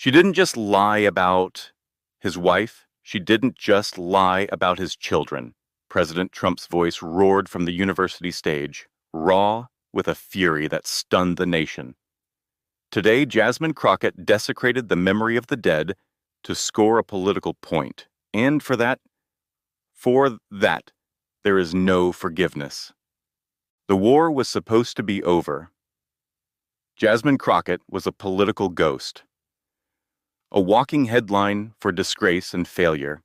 She didn't just lie about his wife. She didn't just lie about his children. President Trump's voice roared from the university stage, raw with a fury that stunned the nation. Today, Jasmine Crockett desecrated the memory of the dead to score a political point, and for that, there is no forgiveness. The war was supposed to be over. Jasmine Crockett was a political ghost, a walking headline for disgrace and failure.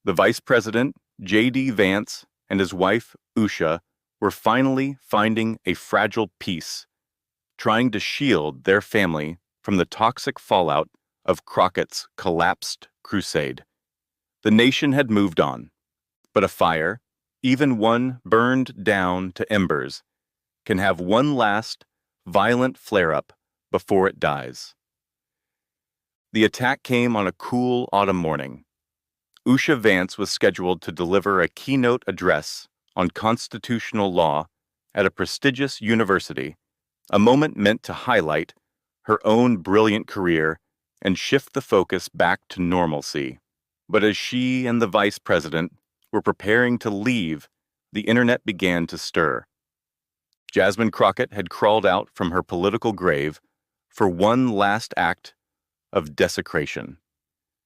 The vice president, J.D. Vance, and his wife, Usha, were finally finding a fragile peace, trying to shield their family from the toxic fallout of Crockett's collapsed crusade. The nation had moved on, but a fire, even one burned down to embers, can have one last, violent flare-up before it dies. The attack came on a cool autumn morning. Usha Vance was scheduled to deliver a keynote address on constitutional law at a prestigious university, a moment meant to highlight her own brilliant career and shift the focus back to normalcy. But as she and the vice president were preparing to leave, the internet began to stir. Jasmine Crockett had crawled out from her political grave for one last act of desecration.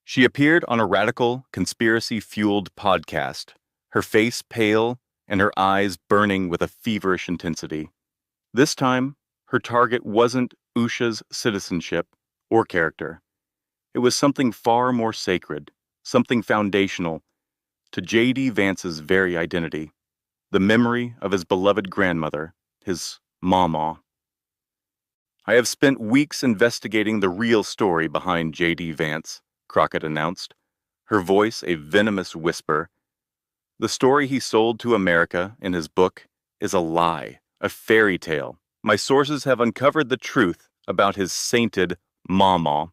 She appeared on a radical, conspiracy-fueled podcast, her face pale and her eyes burning with a feverish intensity. This time, her target wasn't Usha's citizenship or character. It was something far more sacred, something foundational to J.D. Vance's very identity, the memory of his beloved grandmother, his mama. I have spent weeks investigating the real story behind J.D. Vance, Crockett announced, her voice a venomous whisper. The story he sold to America in his book is a lie, a fairy tale. My sources have uncovered the truth about his sainted mama,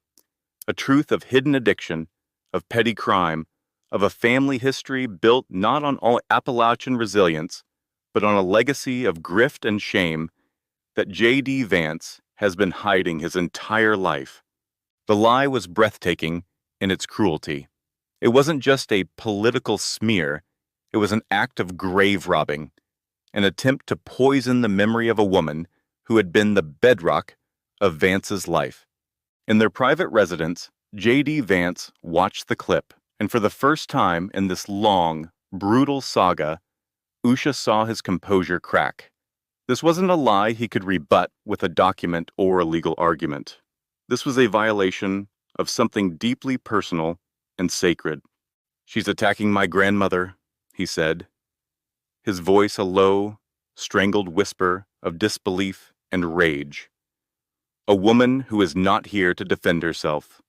a truth of hidden addiction, of petty crime, of a family history built not on all Appalachian resilience, but on a legacy of grift and shame that J.D. Vance has been hiding his entire life. The lie was breathtaking in its cruelty. It wasn't just a political smear, it was an act of grave robbing, an attempt to poison the memory of a woman who had been the bedrock of Vance's life. In their private residence, J.D. Vance watched the clip, and for the first time in this long, brutal saga, Usha saw his composure crack. This wasn't a lie he could rebut with a document or a legal argument. This was a violation of something deeply personal and sacred. "She's attacking my grandmother," he said, his voice a low, strangled whisper of disbelief and rage. "A woman who is not here to defend herself.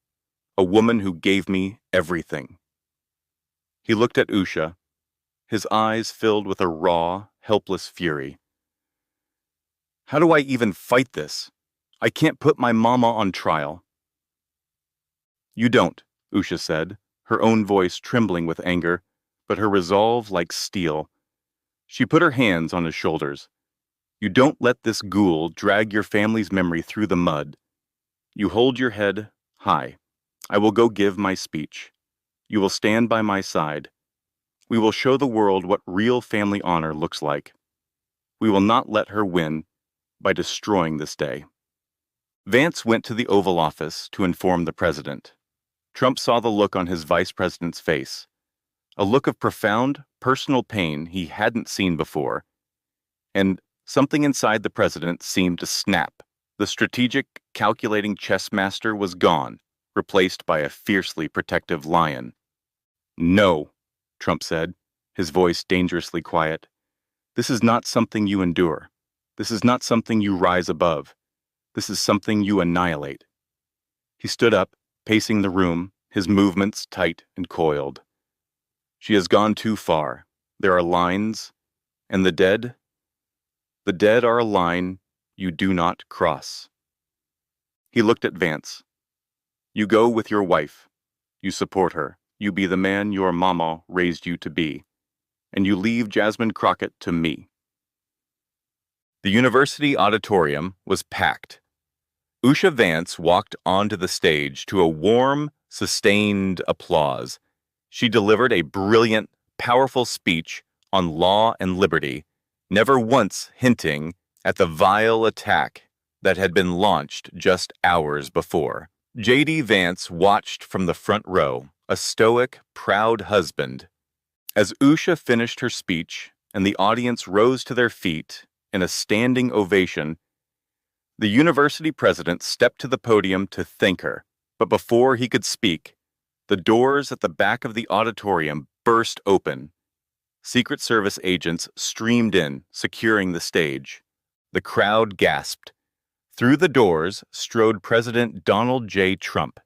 A woman who gave me everything." He looked at Usha, his eyes filled with a raw, helpless fury. "How do I even fight this? I can't put my mama on trial." "You don't," Usha said, her own voice trembling with anger, but her resolve like steel. She put her hands on his shoulders. "You don't let this ghoul drag your family's memory through the mud. You hold your head high. I will go give my speech. You will stand by my side. We will show the world what real family honor looks like. We will not let her win by destroying this day." Vance went to the Oval Office to inform the president. Trump saw the look on his vice president's face, a look of profound personal pain he hadn't seen before, and something inside the president seemed to snap. The strategic, calculating chess master was gone, replaced by a fiercely protective lion. "No," Trump said, his voice dangerously quiet. "This is not something you endure. This is not something you rise above. This is something you annihilate." He stood up, pacing the room, his movements tight and coiled. "She has gone too far. There are lines, and the dead are a line you do not cross." He looked at Vance. "You go with your wife. You support her. You be the man your mama raised you to be. And you leave Jasmine Crockett to me." The university auditorium was packed. Usha Vance walked onto the stage to a warm, sustained applause. She delivered a brilliant, powerful speech on law and liberty, never once hinting at the vile attack that had been launched just hours before. J.D. Vance watched from the front row, a stoic, proud husband. As Usha finished her speech and the audience rose to their feet in a standing ovation, the university president stepped to the podium to thank her, but before he could speak, the doors at the back of the auditorium burst open. Secret Service agents streamed in, securing the stage. The crowd gasped. Through the doors strode President Donald J. Trump.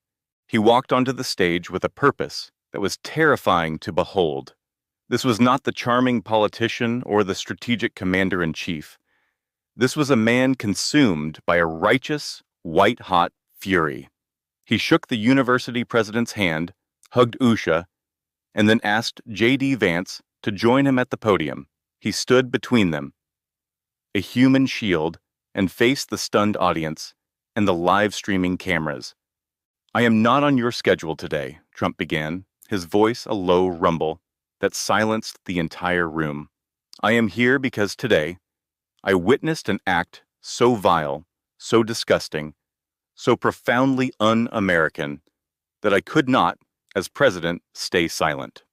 He walked onto the stage with a purpose that was terrifying to behold. This was not the charming politician or the strategic commander-in-chief. This was a man consumed by a righteous, white-hot fury. He shook the university president's hand, hugged Usha, and then asked J.D. Vance to join him at the podium. He stood between them, a human shield, and faced the stunned audience and the live-streaming cameras. "I am not on your schedule today," Trump began, his voice a low rumble that silenced the entire room. "I am here because today I witnessed an act so vile, so disgusting, so profoundly un-American that I could not, as president, stay silent."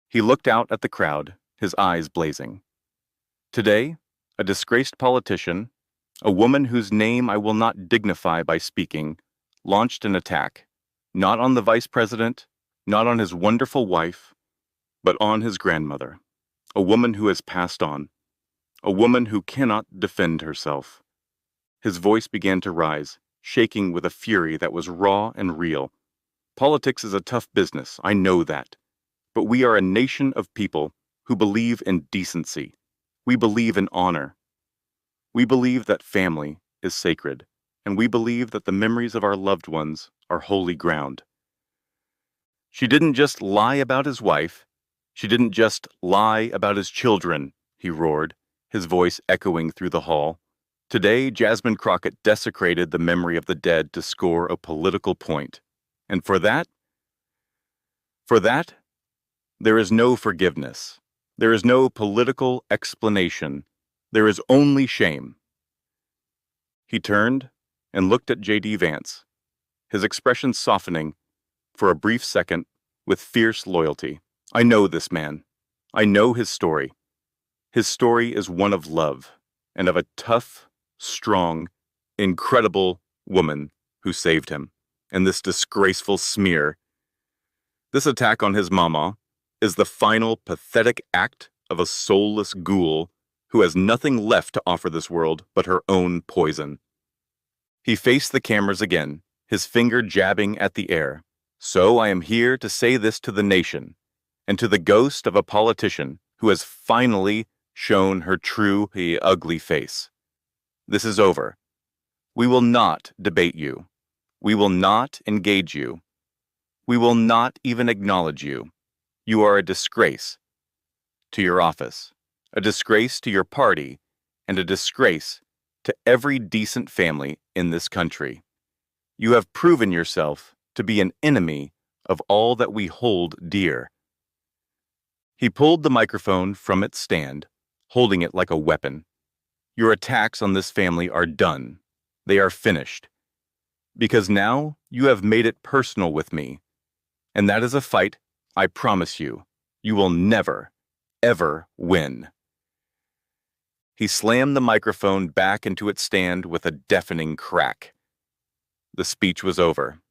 He looked out at the crowd, his eyes blazing. Today, a disgraced politician, a woman whose name I will not dignify by speaking, launched an attack, not on the vice president, not on his wonderful wife, but on his grandmother, a woman who has passed on, a woman who cannot defend herself. His voice began to rise, shaking with a fury that was raw and real. Politics is a tough business, I know that. But we are a nation of people who believe in decency. We believe in honor. We believe that family is sacred, and we believe that the memories of our loved ones are holy ground. She didn't just lie about his wife. She didn't just lie about his children, he roared, his voice echoing through the hall. Today, Jasmine Crockett desecrated the memory of the dead to score a political point. And for that, there is no forgiveness. There is no political explanation. There is only shame. He turned and looked at J.D. Vance, his expression softening, for a brief second, with fierce loyalty. "I know this man. I know his story. His story is one of love, and of a tough, strong, incredible woman who saved him. And this disgraceful smear, this attack on his mama, is the final pathetic act of a soulless ghoul who has nothing left to offer this world but her own poison." He faced the cameras again, his finger jabbing at the air. "So I am here to say this to the nation, and to the ghost of a politician who has finally shown her true, ugly face. This is over. We will not debate you. We will not engage you. We will not even acknowledge you. You are a disgrace to your office, a disgrace to your party, and a disgrace to every decent family in this country. You have proven yourself to be an enemy of all that we hold dear." He pulled the microphone from its stand, holding it like a weapon. "Your attacks on this family are done. They are finished. Because now you have made it personal with me. And that is a fight, I promise you, you will never, ever win." He slammed the microphone back into its stand with a deafening crack. The speech was over.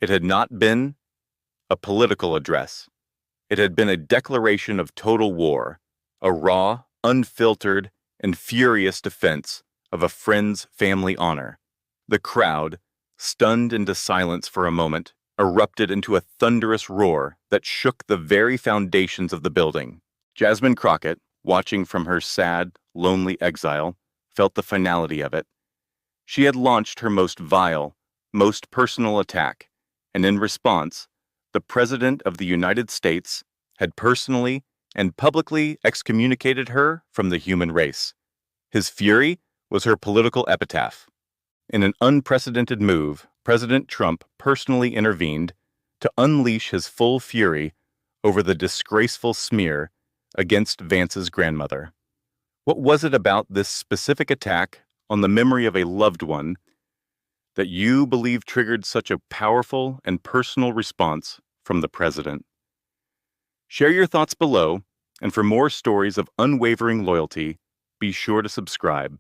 It had not been a political address. It had been a declaration of total war, a raw, unfiltered, and furious defense of a friend's family honor. The crowd, stunned into silence for a moment, erupted into a thunderous roar that shook the very foundations of the building. Jasmine Crockett, watching from her sad, lonely exile, felt the finality of it. She had launched her most vile, most personal attack, and in response, the President of the United States had personally and publicly excommunicated her from the human race. His fury was her political epitaph. In an unprecedented move, President Trump personally intervened to unleash his full fury over the disgraceful smear against Vance's grandmother. What was it about this specific attack on the memory of a loved one that you believe triggered such a powerful and personal response from the president? Share your thoughts below, and for more stories of unwavering loyalty, be sure to subscribe.